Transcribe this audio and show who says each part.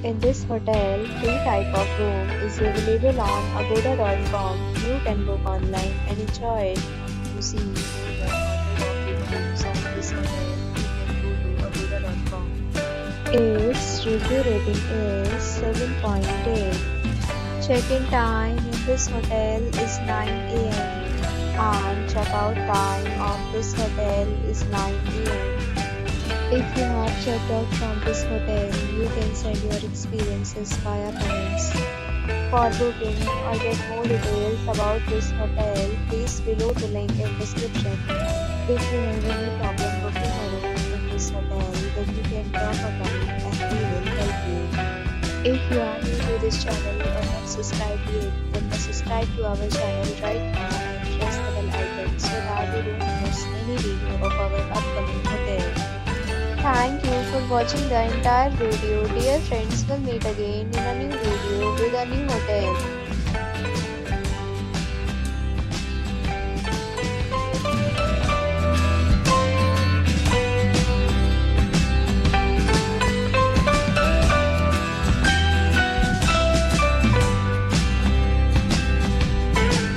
Speaker 1: In this hotel, free type of room is available on agoda.com. You can book online and enjoy it. To see more than 100 of reviews of this hotel, you can go to agoda.com. Its review rating is 7.8. Check-in time in this hotel is 9 a.m. and check-out time of this hotel is 9 a.m. If you have checked out from this hotel, you can send your experiences via comments. For booking or get more details about this hotel, please below the link in description. If you have any problem booking a room in this hotel, then you can drop a comment and we will help you. If you are new to this channel or not subscribed yet, then subscribe to our channel right now and press the bell icon so that you don't miss any video of our upcoming hotel. Thank you for watching the entire video. Dear friends, we'll meet again in a new video with a new hotel.